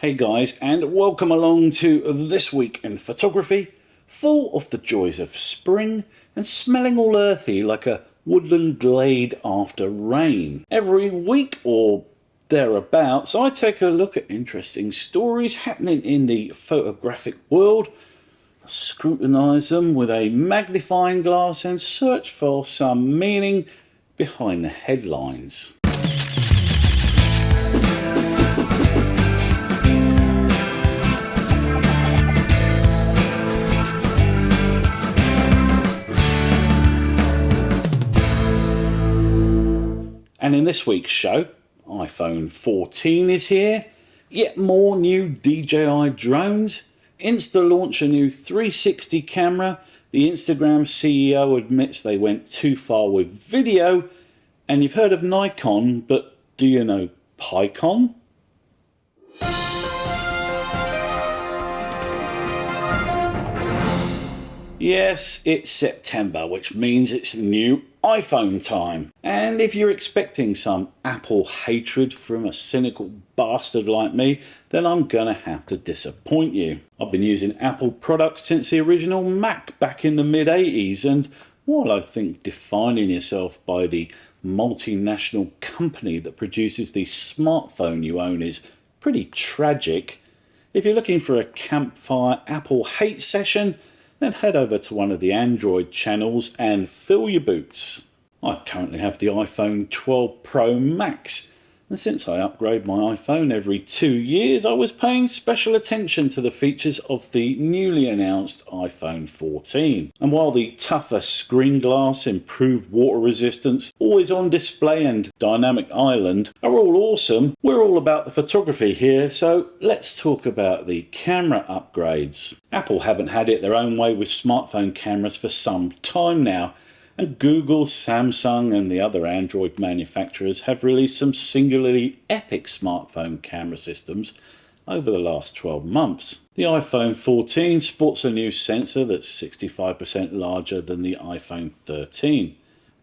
Hey guys, and welcome along to This Week in Photography, full of the joys of spring and smelling all earthy like a woodland glade after rain. Every week or thereabouts, I take a look at interesting stories happening in the photographic world, scrutinise them with a magnifying glass and search for some meaning behind the headlines. And in this week's show, iPhone 14 is here, yet more new DJI drones, Insta launch a new 360 camera, the Instagram CEO admits they went too far with video, and you've heard of Nikon, but do you know Pycon? Yes, it's September, which means it's new iPhone time. And if you're expecting some Apple hatred from a cynical bastard like me, then I'm gonna have to disappoint you. I've been using Apple products since the original Mac back in the mid-80s, and while I think defining yourself by the multinational company that produces the smartphone you own is pretty tragic, if you're looking for a campfire Apple hate session, then head over to one of the Android channels and fill your boots. I currently have the iPhone 12 Pro Max, and since I upgrade my iPhone every 2 years, I was paying special attention to the features of the newly announced iPhone 14. And while the tougher screen glass, improved water resistance, always on display and dynamic island are all awesome, we're all about the photography here, so let's talk about the camera upgrades. Apple haven't had it their own way with smartphone cameras for some time now, and Google, Samsung and the other Android manufacturers have released some singularly epic smartphone camera systems over the last 12 months. The iPhone 14 sports a new sensor that's 65% larger than the iPhone 13.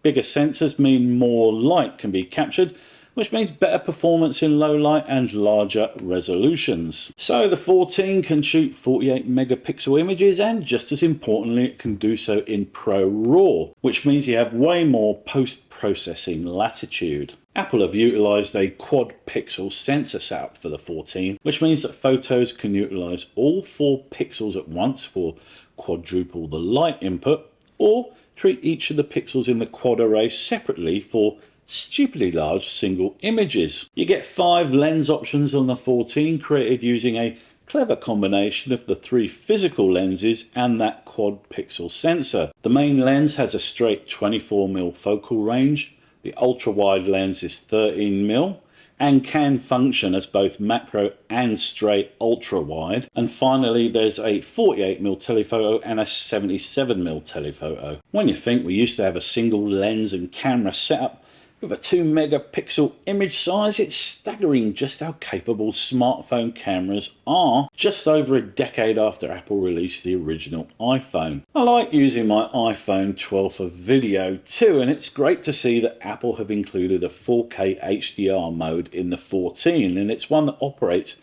Bigger sensors mean more light can be captured, which means better performance in low light and larger resolutions. So the 14 can shoot 48 megapixel images, and just as importantly it can do so in ProRAW, which means you have way more post-processing latitude. Apple have utilised a quad pixel sensor setup for the 14, which means that photos can utilise all 4 pixels at once for quadruple the light input, or treat each of the pixels in the quad array separately for stupidly large single images. You get 5 lens options on the 14, created using a clever combination of the 3 physical lenses and that quad pixel sensor. The main lens has a straight 24mm focal range, the ultra wide lens is 13mm and can function as both macro and straight ultra wide, and finally there's a 48mm telephoto and a 77mm telephoto. When you think we used to have a single lens and camera setup with a 2 megapixel image size, it's staggering just how capable smartphone cameras are just over a decade after Apple released the original iPhone. I like using my iPhone 12 for video too, and it's great to see that Apple have included a 4K HDR mode in the 14, and it's one that operates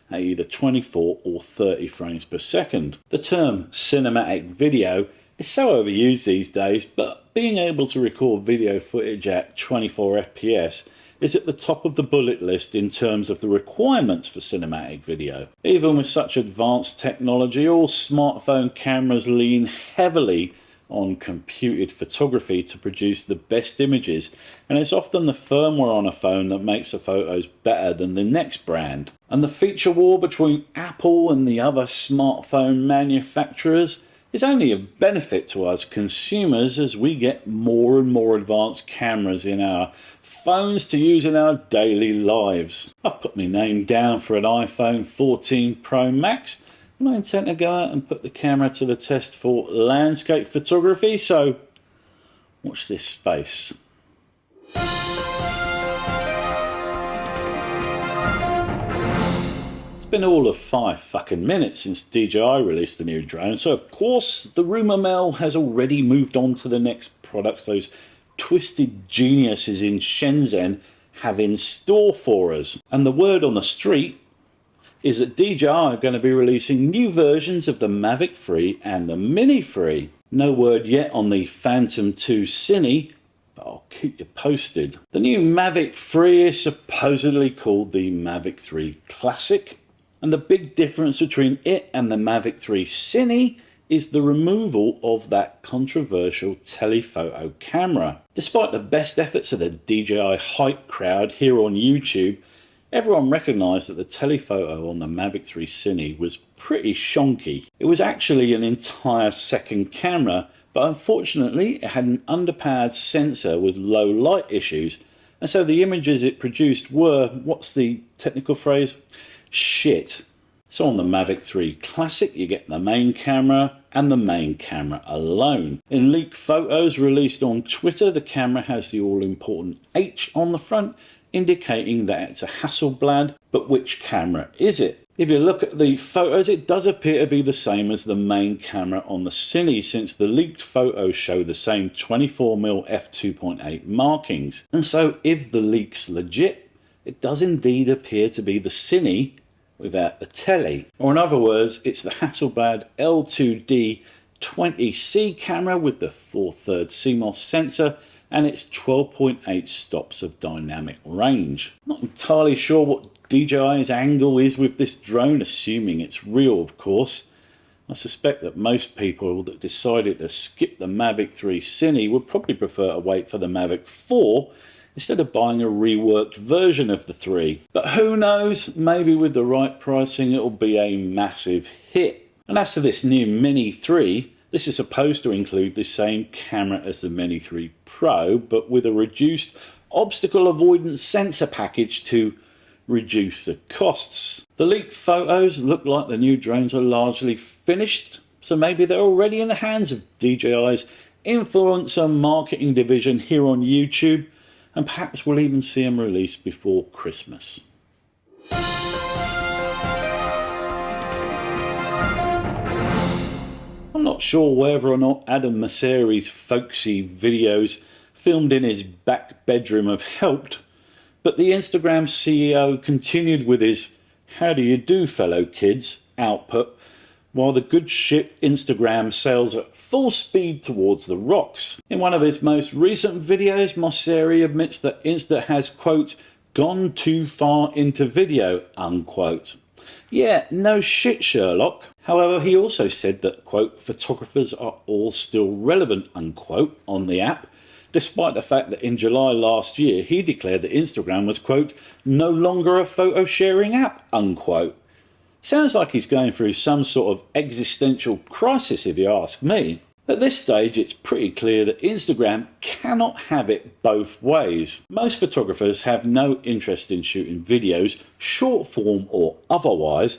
at either 24 or 30 frames per second. The term cinematic video is so overused these days, but being able to record video footage at 24 FPS is at the top of the bullet list in terms of the requirements for cinematic video. Even with such advanced technology, all smartphone cameras lean heavily on computed photography to produce the best images, and it's often the firmware on a phone that makes the photos better than the next brand. And the feature war between Apple and the other smartphone manufacturers is only a benefit to us consumers as we get more and more advanced cameras in our phones to use in our daily lives. I've put my name down for an iPhone 14 Pro Max, and I intend to go out and put the camera to the test for landscape photography, so watch this space. Been all of 5 fucking minutes since DJI released the new drone, so of course the rumour mill has already moved on to the next products those twisted geniuses in Shenzhen have in store for us. And the word on the street is that DJI are going to be releasing new versions of the Mavic 3 and the Mini 3. No word yet on the Phantom 2 Cine, but I'll keep you posted. The new Mavic 3 is supposedly called the Mavic 3 Classic, and the big difference between it and the Mavic 3 Cine is the removal of that controversial telephoto camera. Despite the best efforts of the DJI hype crowd here on YouTube, everyone recognised that the telephoto on the Mavic 3 Cine was pretty shonky. It was actually an entire second camera, but unfortunately it had an underpowered sensor with low light issues, and so the images it produced were, what's the technical phrase? Shit. So on the Mavic 3 Classic you get the main camera and the main camera alone. In leaked photos released on Twitter, the camera has the all-important H on the front, indicating that it's a Hasselblad, but which camera is it? If you look at the photos, it does appear to be the same as the main camera on the Cine, since the leaked photos show the same 24mm f2.8 markings. And so if the leak's legit, it does indeed appear to be the Cine without the telly. Or in other words, it's the Hasselblad L2D 20C camera with the 4/3 CMOS sensor and its 12.8 stops of dynamic range. Not entirely sure what DJI's angle is with this drone, assuming it's real of course. I suspect that most people that decided to skip the Mavic 3 Cine would probably prefer to wait for the Mavic 4 instead of buying a reworked version of the 3. But who knows, maybe with the right pricing it'll be a massive hit. And as to this new Mini 3, this is supposed to include the same camera as the Mini 3 Pro, but with a reduced obstacle avoidance sensor package to reduce the costs. The leaked photos look like the new drones are largely finished, so maybe they're already in the hands of DJI's influencer marketing division here on YouTube, and perhaps we'll even see them released before Christmas. I'm not sure whether or not Adam Mosseri's folksy videos filmed in his back bedroom have helped, but the Instagram CEO continued with his "How do you do, fellow kids" output, while the good ship Instagram sails at full speed towards the rocks. In one of his most recent videos, Mosseri admits that Insta has, quote, "gone too far into video," unquote. Yeah, no shit, Sherlock. However, he also said that, quote, "photographers are all still relevant," unquote, on the app, despite the fact that in July last year he declared that Instagram was, quote, "no longer a photo sharing app," unquote. Sounds like he's going through some sort of existential crisis if you ask me. At this stage it's pretty clear that Instagram cannot have it both ways. Most photographers have no interest in shooting videos, short form or otherwise,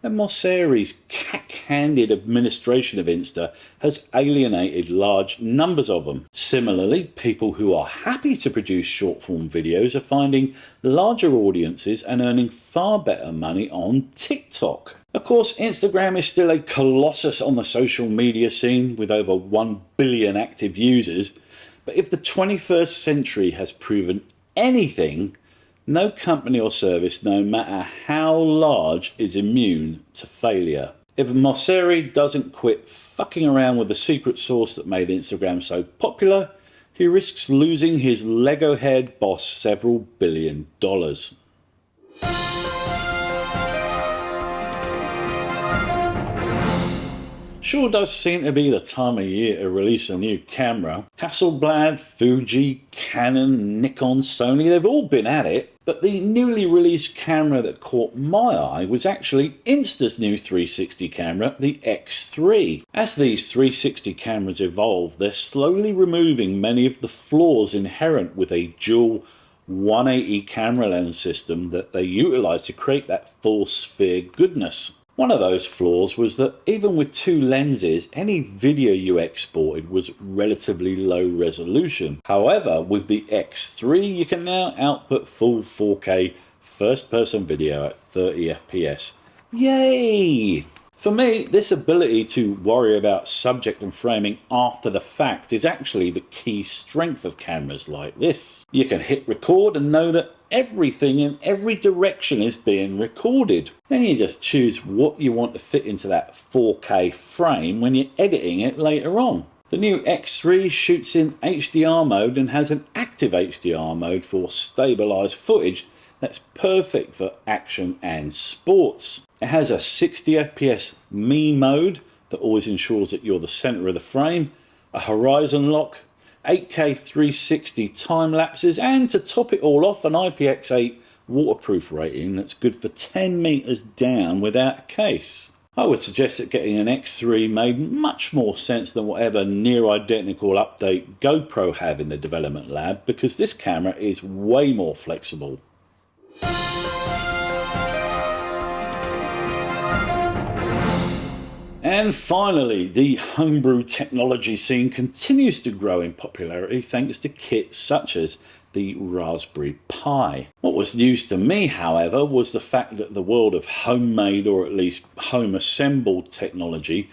and Mosseri's cack-handed administration of Insta has alienated large numbers of them. Similarly, people who are happy to produce short-form videos are finding larger audiences and earning far better money on TikTok. Of course, Instagram is still a colossus on the social media scene with over 1 billion active users, but if the 21st century has proven anything, no company or service, no matter how large, is immune to failure. If Mosseri doesn't quit fucking around with the secret sauce that made Instagram so popular, he risks losing his Lego-haired boss several $1 billion. Sure does seem to be the time of year to release a new camera. Hasselblad, Fuji, Canon, Nikon, Sony, they've all been at it. But the newly released camera that caught my eye was actually Insta's new 360 camera, the X3. As these 360 cameras evolve, they're slowly removing many of the flaws inherent with a dual 180 camera lens system that they utilise to create that full sphere goodness. One of those flaws was that even with two lenses, any video you exported was relatively low resolution. However, with the X3 you can now output full 4K first-person video at 30 FPS. Yay! For me, this ability to worry about subject and framing after the fact is actually the key strength of cameras like this. You can hit record and know that everything in every direction is being recorded. Then you just choose what you want to fit into that 4K frame when you're editing it later on. The new X3 shoots in HDR mode and has an active HDR mode for stabilised footage that's perfect for action and sports. It has a 60 FPS me mode that always ensures that you're the centre of the frame, a horizon lock, 8K 360 time lapses, and to top it all off, an Ep.8 waterproof rating that's good for 10 meters down without a case. I would suggest that getting an X3 made much more sense than whatever near identical update GoPro have in the development lab, because this camera is way more flexible. And finally, the homebrew technology scene continues to grow in popularity thanks to kits such as the Raspberry Pi. What was news to me, however, was the fact that the world of homemade, or at least home assembled technology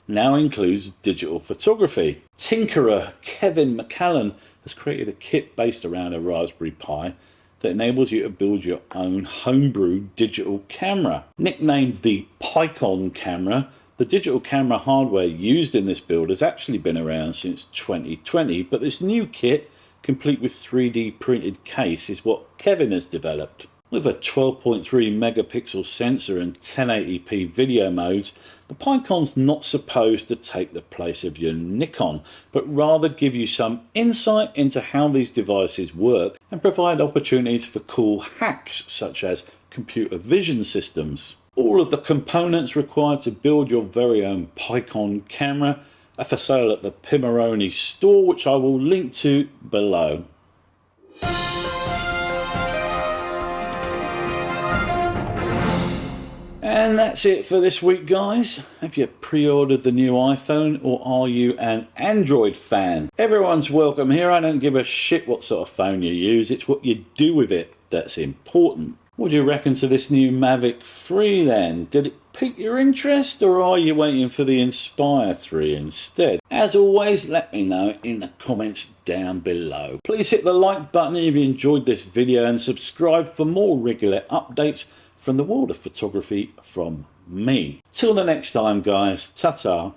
now includes digital photography. Tinkerer Kevin McCallan has created a kit based around a Raspberry Pi that enables you to build your own homebrew digital camera. Nicknamed the Pycon Camera, the digital camera hardware used in this build has actually been around since 2020, but this new kit, complete with 3D printed case, is what Kevin has developed. With a 12.3 megapixel sensor and 1080p video modes, the Pycon's not supposed to take the place of your Nikon, but rather give you some insight into how these devices work and provide opportunities for cool hacks such as computer vision systems. All of the components required to build your very own Pycon camera are for sale at the Pimaroni store, which I will link to below. And that's it for this week, guys. Have you pre-ordered the new iPhone, or are you an Android fan? Everyone's welcome here. I don't give a shit what sort of phone you use. It's what you do with it that's important. What do you reckon to this new Mavic 3 then? Did it pique your interest, or are you waiting for the Inspire 3 instead? As always, let me know in the comments down below. Please hit the like button if you enjoyed this video and subscribe for more regular updates from the world of photography from me. Till the next time, guys, ta-ta.